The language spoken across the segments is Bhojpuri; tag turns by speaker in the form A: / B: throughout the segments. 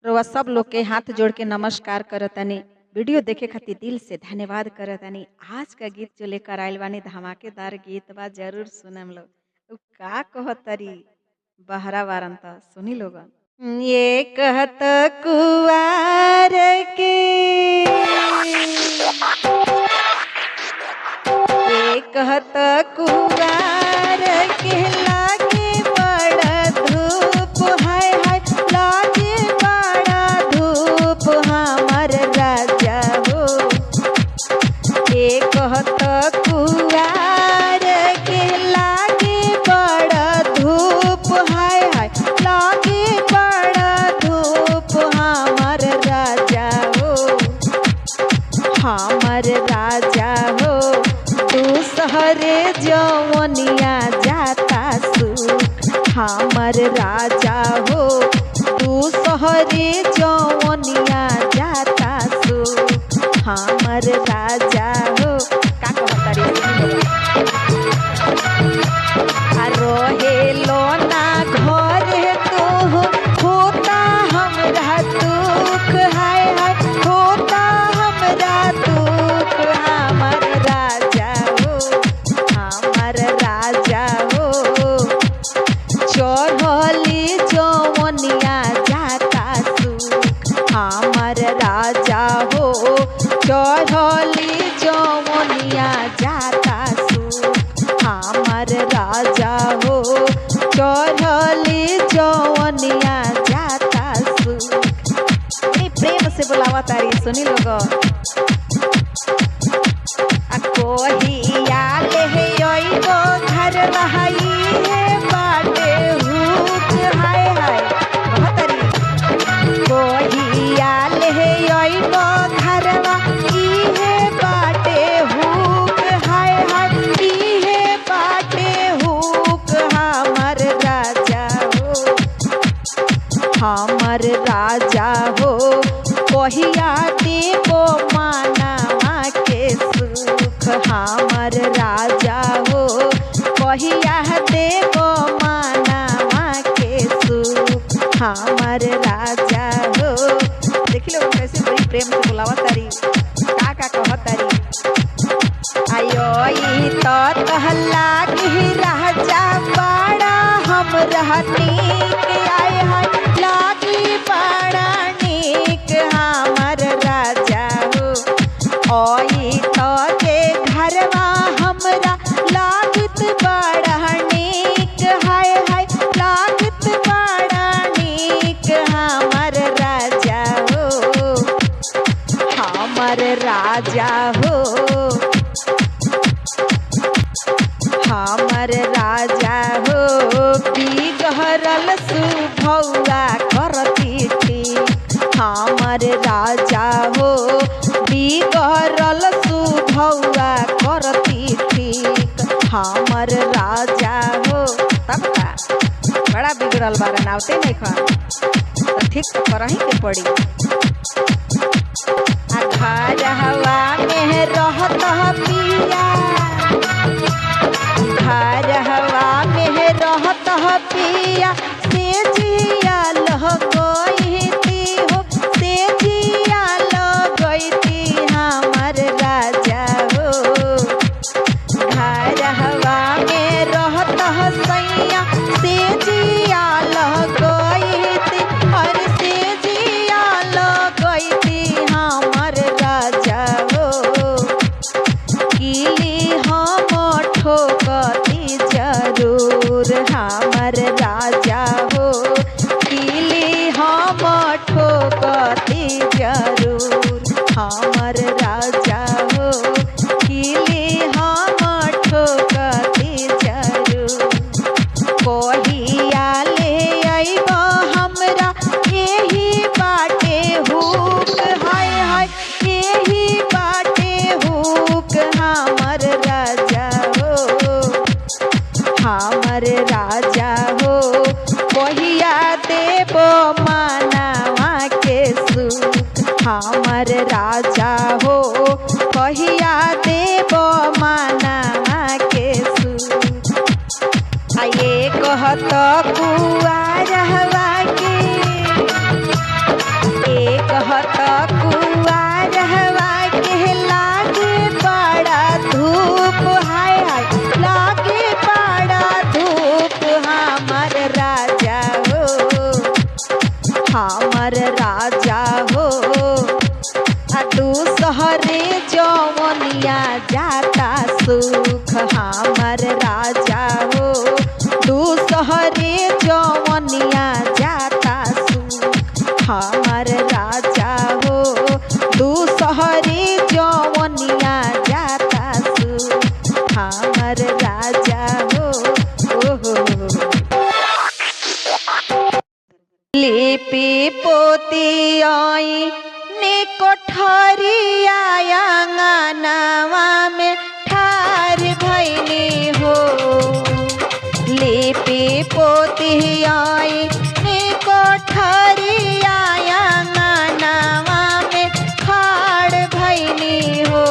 A: रोवा सब लोग के हाथ जोड़ के नमस्कार करतनी। वीडियो देखे खातिर दिल से धन्यवाद करतनी। आज का गीत जो लेकर आयल बानी धमाकेदार गीत बा, जरूर सुनम लोग। उ का कहतरी बहरा वारन त सुनी लोगन। ये कहत कुवार के, ये कहत कुवार के लागे बड़ा धूप, हाय हाय लागे बड़ा धूप हमर राजा हो। ये कहत कुवार के लागे बड़ा धूप, हाय हाय लागे बड़ा धूप हमर राजा हो। हमर राजा हो तू सहरे जवनिया जाता सुख, हमर राजा हो तू सहरे जवनिया जाता सुख, हमर राजा हो। का कहतारी रोहे लो ना घर तो होता हमरा दुख, हाय हाय होता हमरा दुख हमर राजा हो। हमर राजा हो चढ़ली जवनिया जाता सुख, हमर राजा हो चढ़ली जवनिया जाता सुख, हमर राजा हो चढ़ली जवनिया जाता सुख। प्रेम से बुलावा तारी सुनी लोग। कोहिया ले अइबो घर रहाई है बाटे हुक, हाय हाय कहतरी कोहिया ले अइबो घरवा इहे बाटे हुक, हाय हाय इहे बाटे हुक हमर राजा हो। हमर राजा हो कोहिया देबो मानवा के सुख, हमर राजा हो कहिया देबो मानवा के सुख, हमर राजा हो। देख लो कैसे बड़ी प्रेम से बुलावा तारी। का कहतारी आयो ई तो कहला कि राजा बड़ा हम रहनीक, आय हाय लागी बड़ा नीक हमर राजा हो। ओई तो के घरवा हमरा लागत बड़ा नीक, हाय हाय लागत बड़ा नीक हमर राजा हो। हमर राजा हो हमर राजा हो बिगहरल सुभौआ करती ठीक, हमर राजा हो बिगहरल सुभौआ करती ठीक, हमर राजा हो। तब का बड़ा बिगड़ल बारन आवते नहीं खा तो ठीक तो करही के पड़ी। घर हवा में रहत पिया, घर हवा में रहत पिया से जिया लह गईती हो, से जिया लह गईती हमर राजा हो। घर हवा में रहत सैया से जिया लह गईती, और से जिया लह गईती हमर राजा हो। किली हम ठोकती जरूर हमर राजा हो, किली हम ठोकती जरूर हमर राजा हो, किली हम ठोकती जरूर। कोहिया ले अइबो हमरा एही बाटे हुक, हाय हाय एही बाटे हुक हमर राजा हो। हमर राजा हो कोहिया देबो मानवा के सुख, हमर राजा हो कहिया देबो मानवा के सुख। आये कहत कुआर हवा के हमर राजा हो। तू सहरे जवनिया जाता सुख हमर राजा हो। तू सहरे जवनिया जाता सुख हमर राजा हो। तू सहरे जवनिया जाता सुख हमर राजा हो। लिपि पोती आई कोठरिया आंगनवा में ठार भैनी हो। लिपि पोती आई कोठरिया आंगनवा में ठार भैनी हो।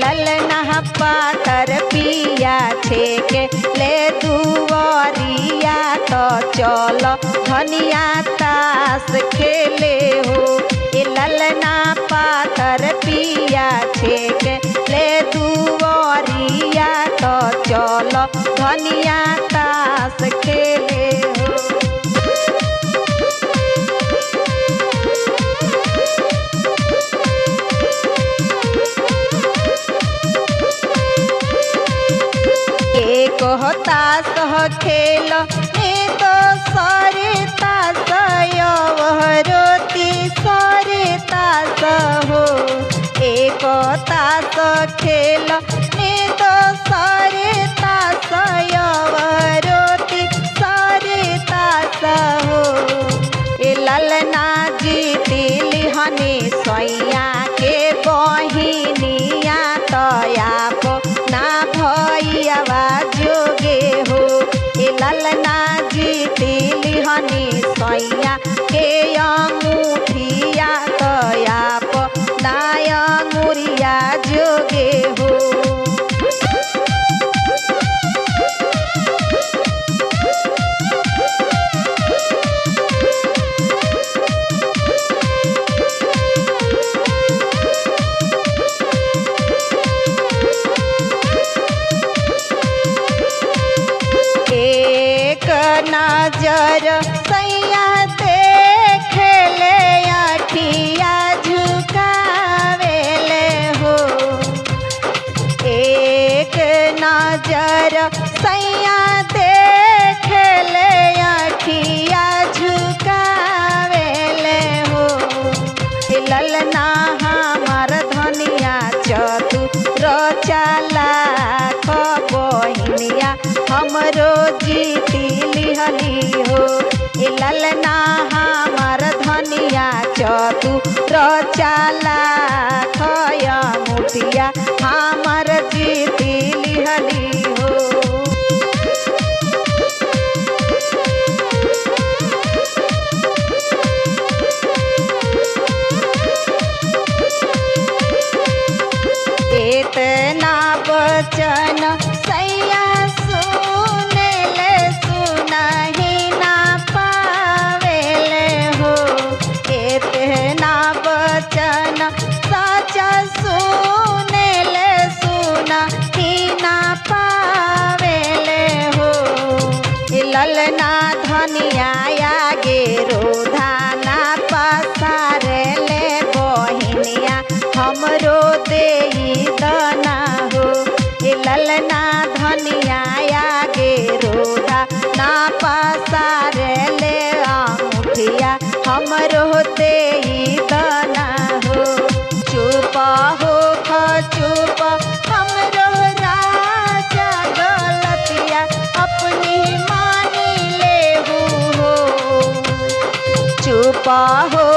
A: ललना पातर पिया छेके ले दुआरिया तो चलो धनिया ताश खेले हो। ललना पातर पिया छेके ले दुआरिया तो चलो धनिया ताश खेले हो। कहता सह खेल तो सरिता सयवरोती सरिता हो। एक तास खेल तो सरिता सयवरोती सरिता हो। ललना जीती लिहनी सैया के बहिनिया तयाप ना भैया जोगे हो। ललना जीती लिहनी सैया के अंगूठिया तयाप नाय अंगुरिया जोगे हो। नजर सैया देखे ले अठिया झुकावेले हो। एक नजर सैया देखे ले अठिया झुकावेले हो। ललना हमार धनिया चतुर चालाक बहिनिया हमरो जीती लिहली हो। ललना हमार धनिया चतुर चालाक मुठिया हमार जीती लिहली हो। इतना वचन सैया सुने ले सुनही ना पावेले हो। इतना वचन सचा सुने ले सुनही ना पावेले हो। ललना धनिया आगे रोधाना पसारे ले बहिनिया हमरो देई दना हो। ललना धनिया आगे रोधा ना पसारे ले अंगूठिया हमरो देई दना हो। चुप हो चुप हमरो राजा गलतिया अपनी मानी ले हो। चुप हो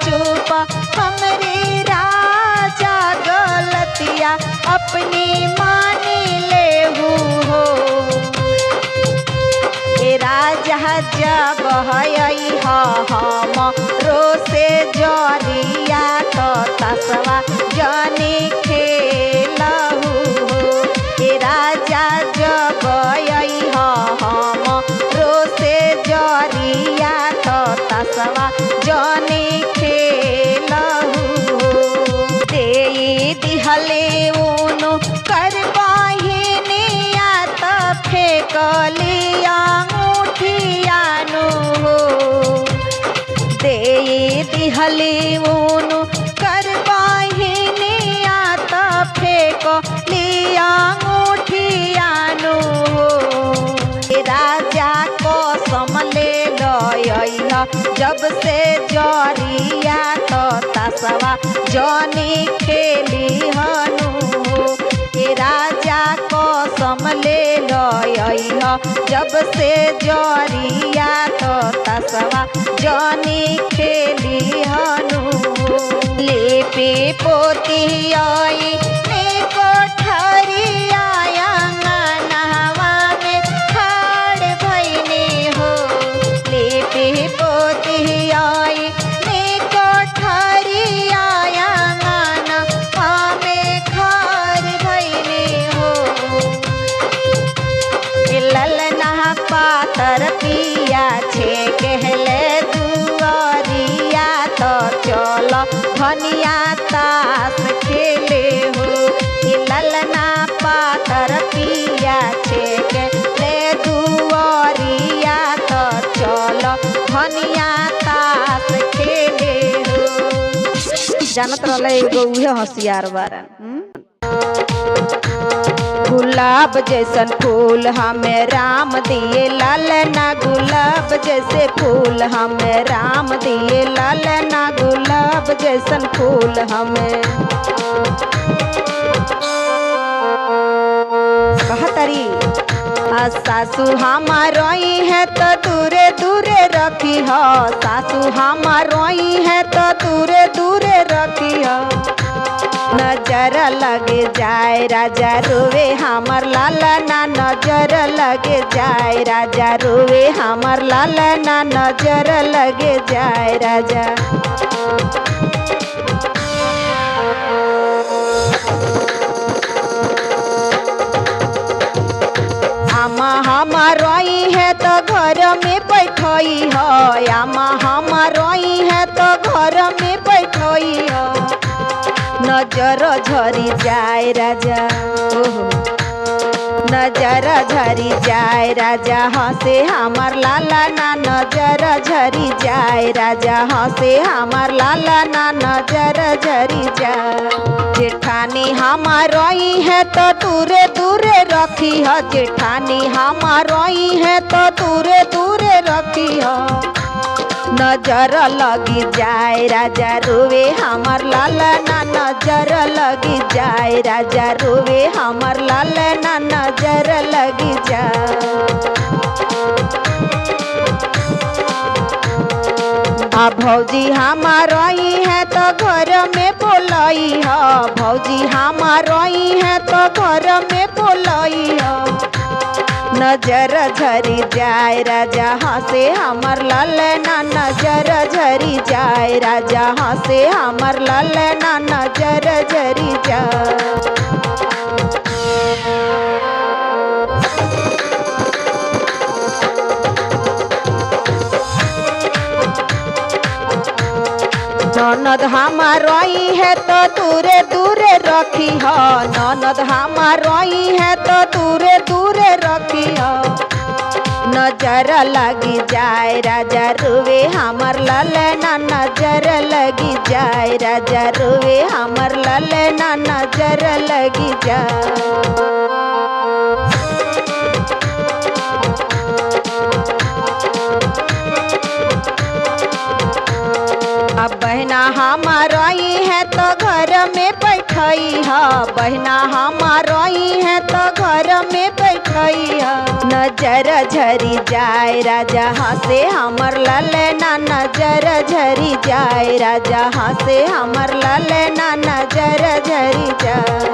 A: चुप हमरे राजा गलतिया अपनी मानी ले हो। राजा जब हम रोसे जरिया तो तसवा जनी खेलहु हो। राजा जब हम रोसे जरिया तो तसवा जनी खेलहु हो। देई दिहले उनु कर बहिनिया त फेकलिया मुठियानु हो। दिहली उनु कर बहिनिया त फेक लिया मुठियानु राजा कसम ले लइल जब से जरिया तो तसवा जनी खेली हनु राजा कसम ले लइल जब से जरिया तो तसवा जनी खेली हनु लेपे पोती आई पातर पिया छे कहले दुआरिया तो चल धनिया तास खेले हो ललना पातर पिया छे कहले दुआरिया तो चल धनिया तास खेले हो। जानत रहले एगो उहे होशियार बारन गुलाब जैसन फूल हमें राम दिए लालना गुलाब जैसे फूल हमें राम दिए लालना गुलाब जैसन फूल हमें कहतरी सासू हमारोई है तो दूरे दूरे रखी हो सासू हमारोई है तो दूरे दूरे रखी हो नजर लगे जाए राजा रोवे हमर लालना नजर लगे जाए राजा रोवे हमर लालना नजर लगे जाए राजा आमा हमारोई है तो घर में बैठोई हो आमा हमारोई है तो घर में बैठोई हो नजर झरी जाए राजा नजर झरी जाए राजा हंसे हमार लालना नजर झरी जाए राजा हंसे हमार लालना नजर झरी जाए जेठानी हमारोई है तो दूरे दूरे रखी हो जेठानी हमारोई है तो दूरे दूरे रखी हो नजर लगी जाए राजा रोवे हमर लालना नजर लगी जाए राजा रोवे हमर लालना नजर लगी जाए आ भौजी हमारोई है तो घर में बोलई हो भौजी हमारोई है तो घर में बोलई हो नजर झरी जाए राजा हंसे हमर लालना नजर झरी जाए राजा हंसे हमर लालना नजर झरी जाए ननद हमारोई है तो दूरे दूरे रखी हो ननद हमारोई है तो दूरे दूरे रखी हो नजर लगी जाए राजा रोवे हमर लालना नजर लगी जाए राजा रोवे हमर लालना नजर लगी जाए अब बहना हमारोई है तो घर में बैठई है बहना हमारोई है तो घर में बैठई है नजर झरी जाए राजा हंसे हमर लालना नजर झरी जाए राजा हंसे हमर लालना नजर झरी जाए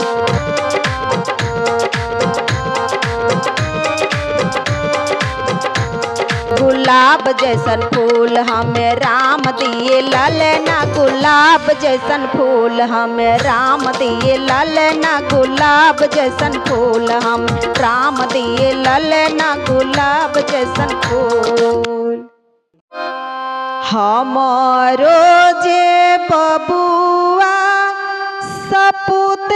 A: गुलाब जैसन फूल हमें राम दिए लालना गुलाब जैसन फूल हमें राम दिए लालना गुलाब जैसन फूल हम राम दिए लालना गुलाब जैसन फूल हमारो जे बबुआ सपूत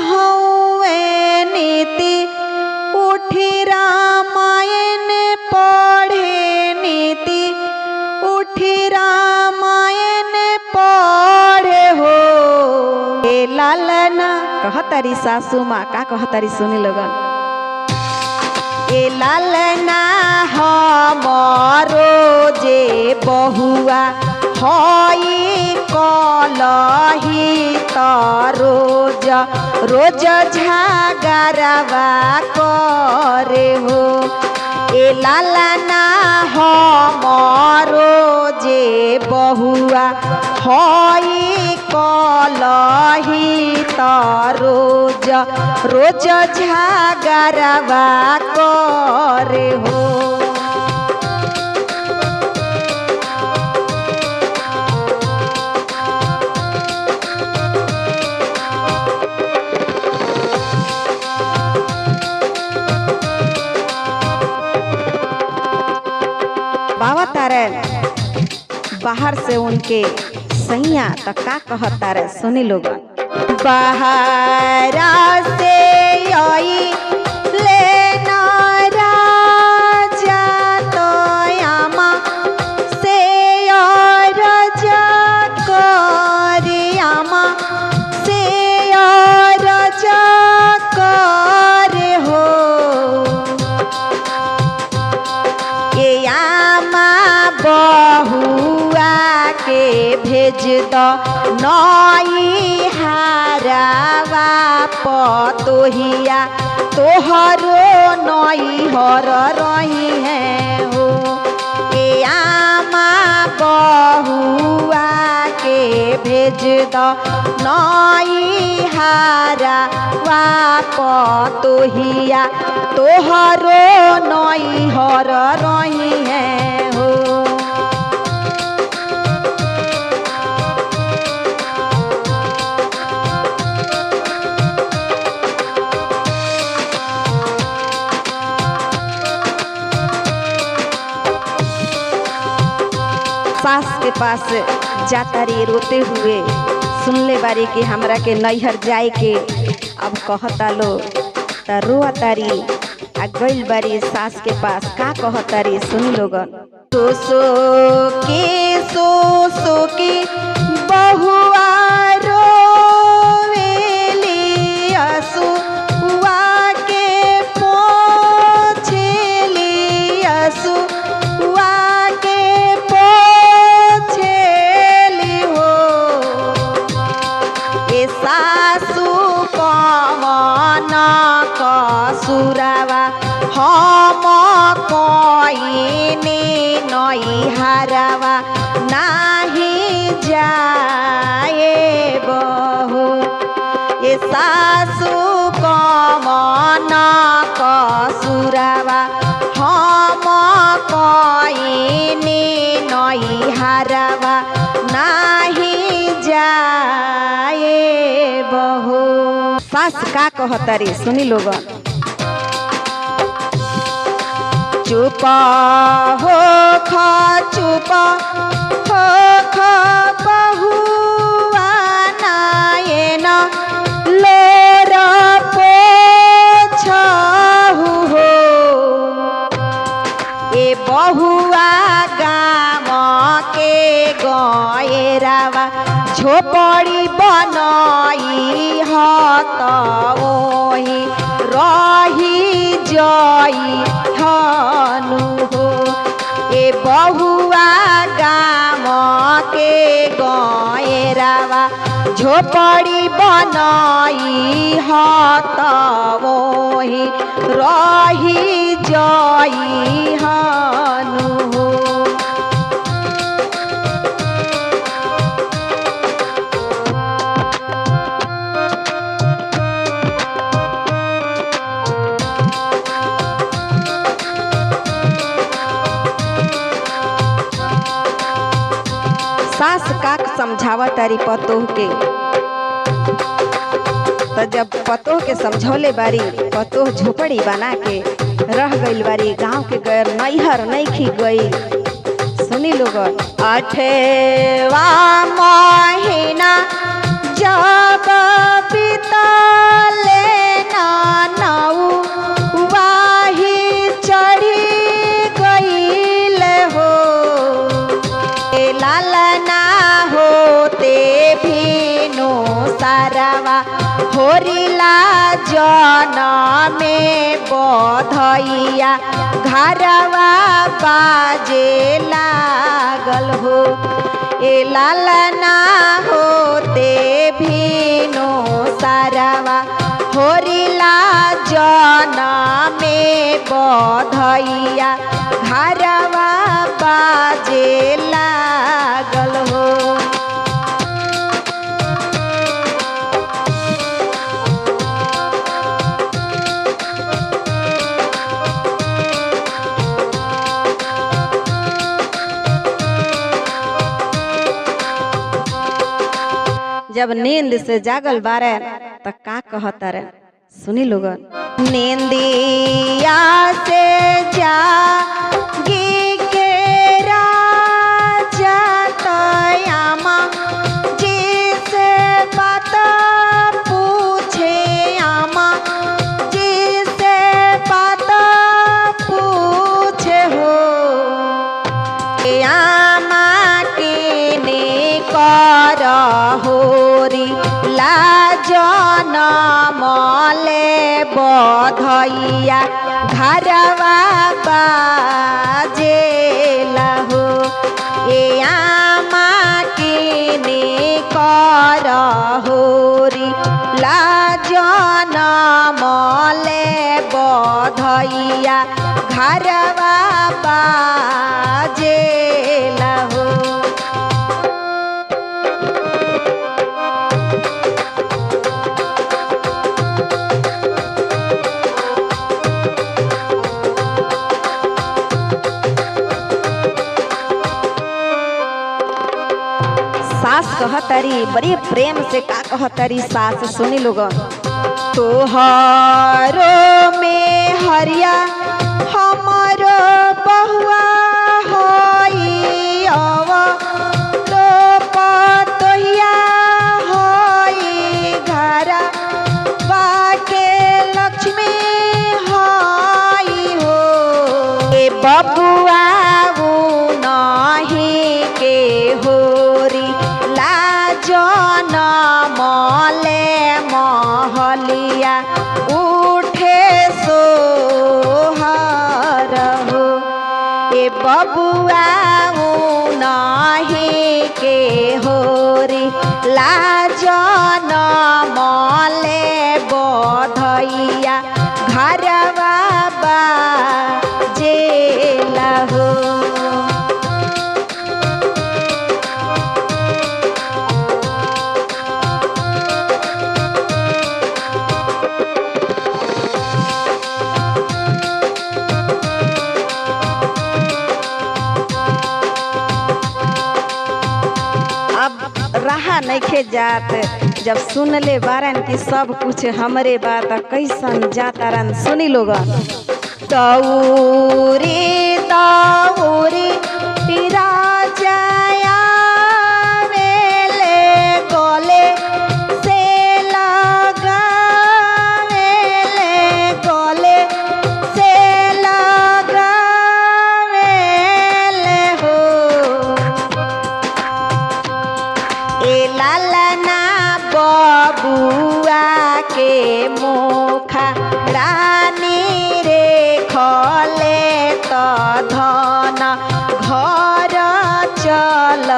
A: हउए नीति उठी रामायण पढ़े नीति उठी रामायण लालना कहतारी सासू माँ का कहतारी सुनी लोगन। ए लालना हमरो जे बहुआ हई कलही त रोज रोज झगड़वा करे हो। ए लालना हमरो जे बहुआ हई कलही त रोज रोज झगड़वा करे हो। बाबा तारन बाहर से उनके सैया तो का कहता रे सुनी लोगन। बाहर से आई लेना राजा तो आमा से राजा करे आमा से राजा करे हो। ये आमा बहुआ के भेज दो नई हारावा पतोहिया तोहरो नई हर रही है हो। ये आमा बहुआ के भेज दो नई हारावा पतोहिया तोहरो नई हर रही है हो। सास के पास जाता रे रोते हुए सुनले बारी कि हमरा के नैहर जाए के अब कहता लो त रोआ तारी आ गइल बारी सास के पास का कहतारी सुनी लोगन। सो के बहुआ रोवेली असुआ के पोछेली असुआ के पोछेली हो। ए सासू कवन कसुरावा हम कइने नई हारावा नाही जाए बहू। ए सासू कवन कसुरावा हम कइने नई हारावा नाही जाए बहू। सास का कहतारी सुनी लोगन। चुप हो खा चुप हो खा बहुआ नायन लोर पोछहु हो। ए बहुआ गाम के गएरावा झोपड़ी बनई हत ओही रही जई हनु हो। ए बहुआ गाम के गएरावा झोपड़ी बनई हत ओही रही जई हनु हो। सास का समझावा तारी पतोह के तो जब पतोह के समझौले बारी पतोह झोपड़ी बना के रह गइल बारी गांव के गैर नैहर नइखी गई। सुनी लोगन। 8वां महीना जब बीतले नौवाही चढ़ी गइल हो। लालना होते भी नो सारा होरिला जनमे बधैया घरवा बाजे लागल हो। ए लालना होते भीनो सारवा होरिला जनमे बधैया घरवा बाजे लागल हो। जब नींद से जागल बारे तो का कहता रे सुनी लोगन। नींदिया से जागी के राजा तयामा जिसे बात पूछे आमा जिसे बात पूछे हो। आमा किने कर होरी लाजन मले बधैया घरवा बाजे लहो। ए आमा किने कर होरी लाजन मले बधैया घरवा बाजे लहो। सास कहतरी बड़ी प्रेम से का कहतरी सास सुनी लोगन। तोहरो में हरिया हमारो बहुआ होई अव तो पतोहिया होई घरा बाके लक्ष्मी होई हो। ए बबुआ नहीं के होरी लाजन मले महलिया उठे सोहर हो। ए बबुआ नहीं के होरी लाजन मले बधैया घरवा बाजे लहो। रहा नइखे जात जब सुन ले बारन की सब कुछ हमरे बात कैसन जाता रन सुनी लोगन। दौरी दौरी राजाया वेले गले से लगावेले गले से लगावेले हो। ए लालना बबुआ के मुखा रानी रे खले तो धन घर चल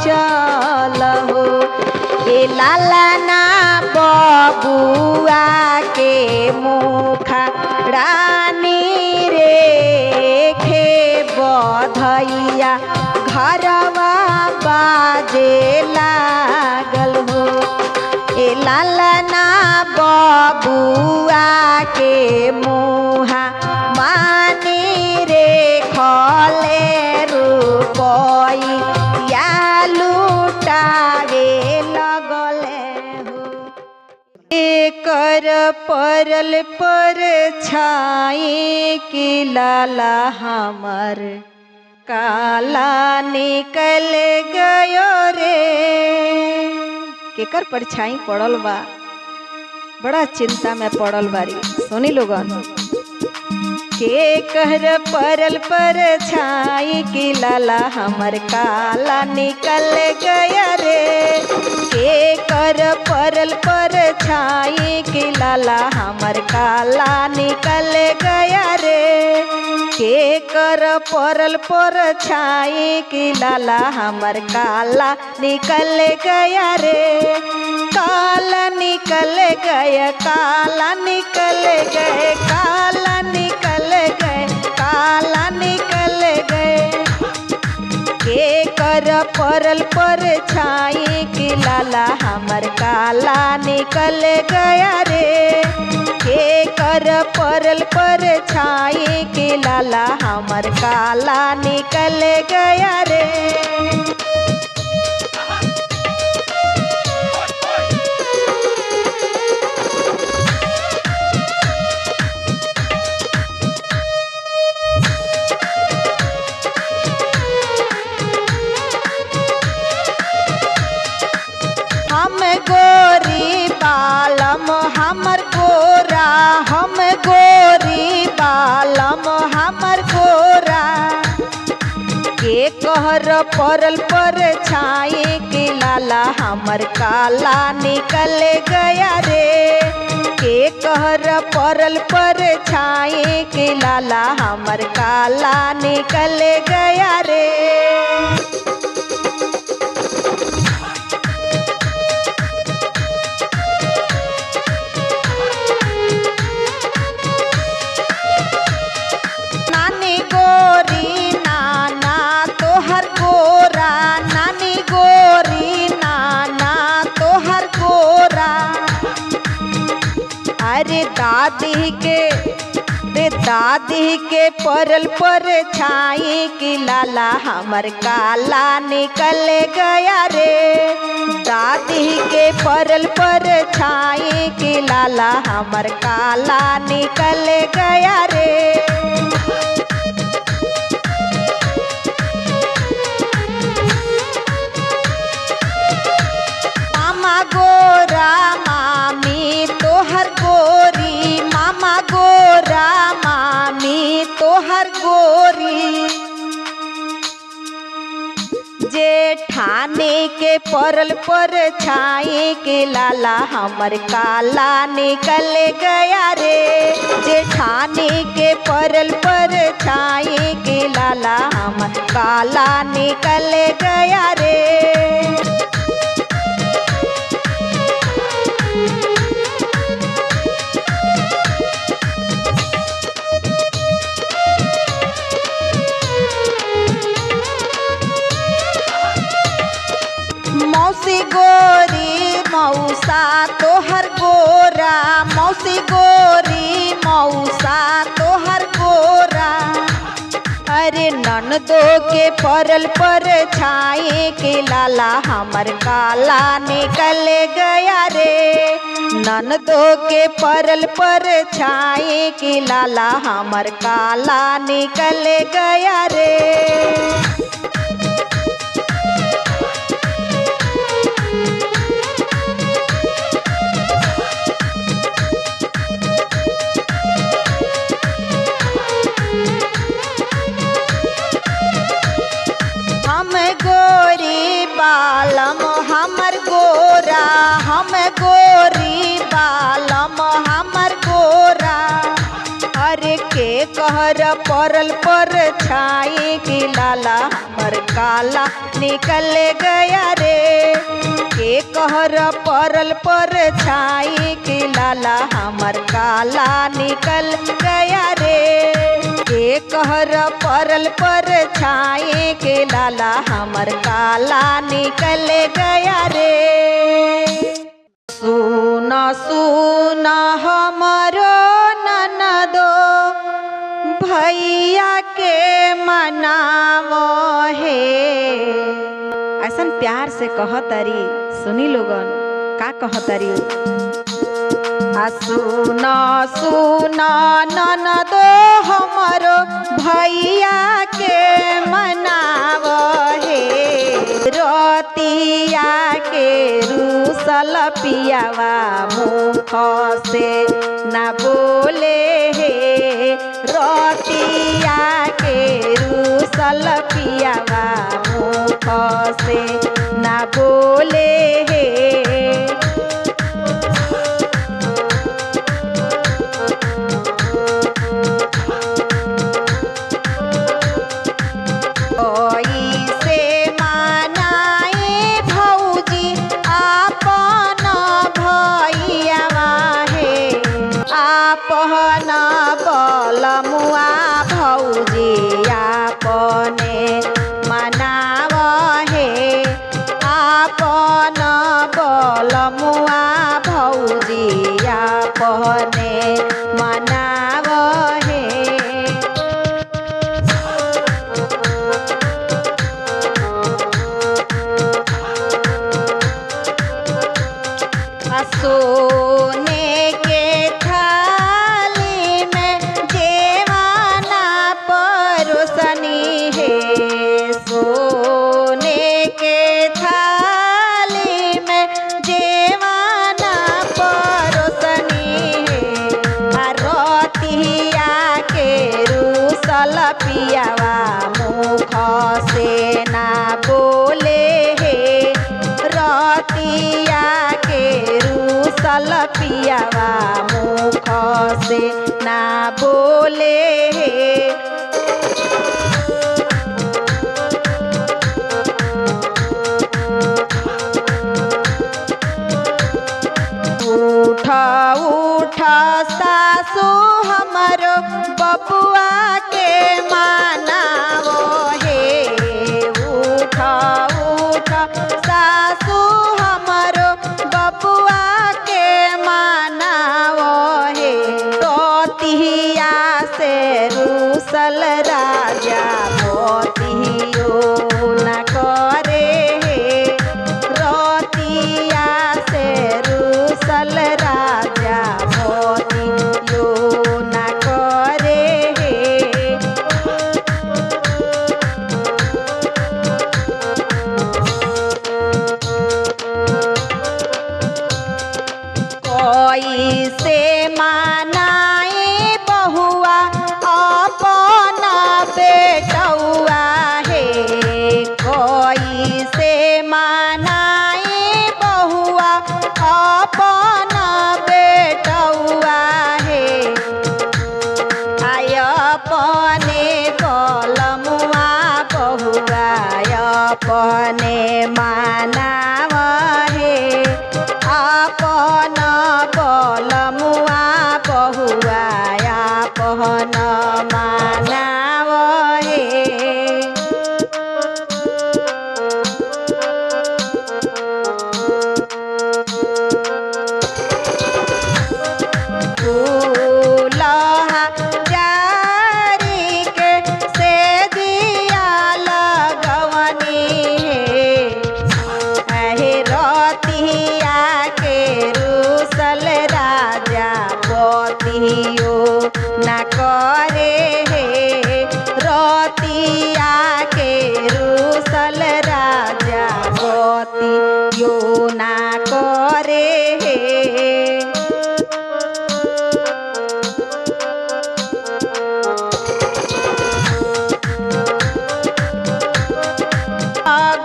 A: चल हो। ए लालना बबुआ के मुखा रानी रे खे बधैया घरवा बाजे लागल हो। ए लालना बबुआ के मुहा मानी रे खले रूपई या लुटावे लगले हो। एकर परल पर छाई की लाला हमर काला निकल गयो रे। केकर परछाई पड़ल बा बड़ा चिंता में पड़ल बारी सुनी लोगन। के कहर परल पर छाई की लाला हमर काला निकल गया रे। के कर परल पर छाई कि लाला हमर काला निकल गया रे। के कर परल पर छाई कि लाला हमर काला निकल गया रे। काला निकल गया, काला निकल गए, काला निकल गए, काला निकल गए। के कर परल पर छाई कि लाला हमर काला निकल गया रे। के कर परल पर छाई कि लाला हमर काला निकल गया रे। हम गोरी बालम हमर गोरा, हम गोरी बालम हमर गोरा। के कहर परल पर छाई कि लाला हमर काला निकल गया रे। के कहर परल पर छाई कि लाला हमर काला निकल गया रे। नानी गोरी नाना तोहर गोरा, नानी गोरी नाना तोहर गोरा। अरे दादी के रे दादी के परल पर छाई कि लाला हमर काला निकल गया रे। दादी के परल पर छाई कि लाला हमर काला निकल गया रे। मामा गोरा मामी तोहर गोरी, मामा गोरा मामी तोहर गोरी। जेठानी के परल पर छाई कि लाला हमर काला निकल गया रे। जेठानी के परल पर छाई कि लाला हमर काला निकल गया रे। मौसी गोरी मौसा तोहर गोरा, मौसी गोरी मौसा तोहर गोरा। अरे ननदो के परल पर छाई कि लाला हमर काला निकल गया रे। ननदो के परल पर छाई कि लाला हमर काला निकल गया रे। हम गोरी बालम हमर गोरा, हम गोरी बालम हमर गोरा। अरे के कहर परल पर छाई कि लाला हमर काला निकल गया रे। के कहर परल पर छाई कि लाला हमर काला निकल गया रे। के कहर परल पर छाई कि लाला हमर काला निकल गया रे। सुना सुना हमरो ननदो भैया के मनावो हे। ऐसन प्यार से कहतरी, सुनी लोगन का कहतरी। सुना सुना ननदो हमरो भैया के मनावो हे। रतिया के रूसल पियावा मुख से न बोले हे। रतिया के रूसल पियावा मुख से न बोले हे। आपन बलमुआ भौजी आपने मनाव हे। सोने के थाली में जेवाना परोसनी है। सोने के थाली में जेवाना परोसनी है। रतिया के रूसल पियावा मुख से ना बोले हे। रतिया के रूसल पियावा मुख से ना बोले हे। उठ उठ सासु हमरो बबुआ के मानावो हे। उठ उठ सासु हमरो बबुआ के मानावो हे। तोतिया से रूसल राजा मोतियो न करे हे। रतिया से रूसल राजा मोतियो न करे हे। कोई से मानाए बहुआ अपना बेटौआ हे। कोई से मानाए बहुआ अपना बेटौआ हे। आय अपने बलमुआ बहुआ अपने मानाव हे। आपन बलमुआ बहुआ आपन मानाव हे। दूल्हा जारी के से दिया लगवनी हे। रतिया के रूसल राजा पतियो न करे हे। रतिया के रूसल राजा पतियो न करे हे।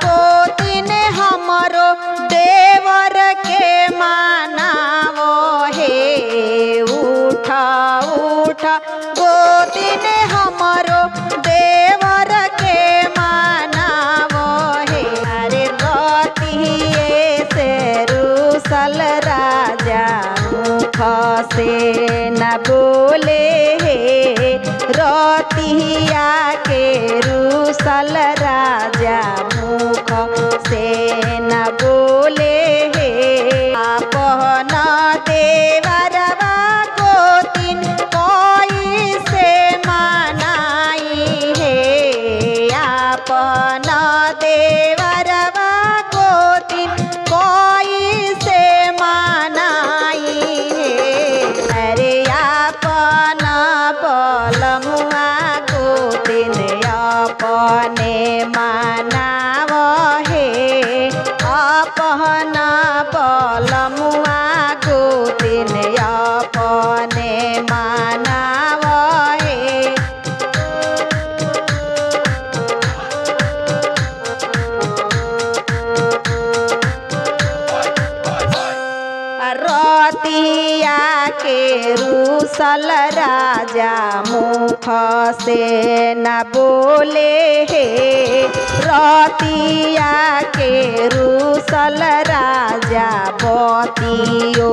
A: गोतिन हमरो देवर के मानावो हे। उठ उठ गोतिन हमरो देवर के मानावो हे। अरे रतिये से रूसल राजा मुख से न बोले हे। रतिया के रूसल राजा मुख से न बोले हे। आपन देवरवा गोतिन कोई से मानाई हे। आपन देवरवा गोतिन कोई से मानाई हे। अरे आपन बलमुआ गोतिन अपने मानाव हे। आपन बलमुआ गोतिन अपने मानाव हे। रतिया के रूसल राजा मुख से न बोले हे। रतिया के रूसल राजा पतियो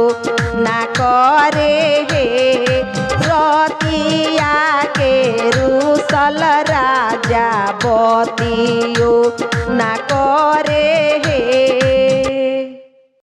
A: न करे हे। रतिया के रूसल कौशल राजा बतियो ना करे हे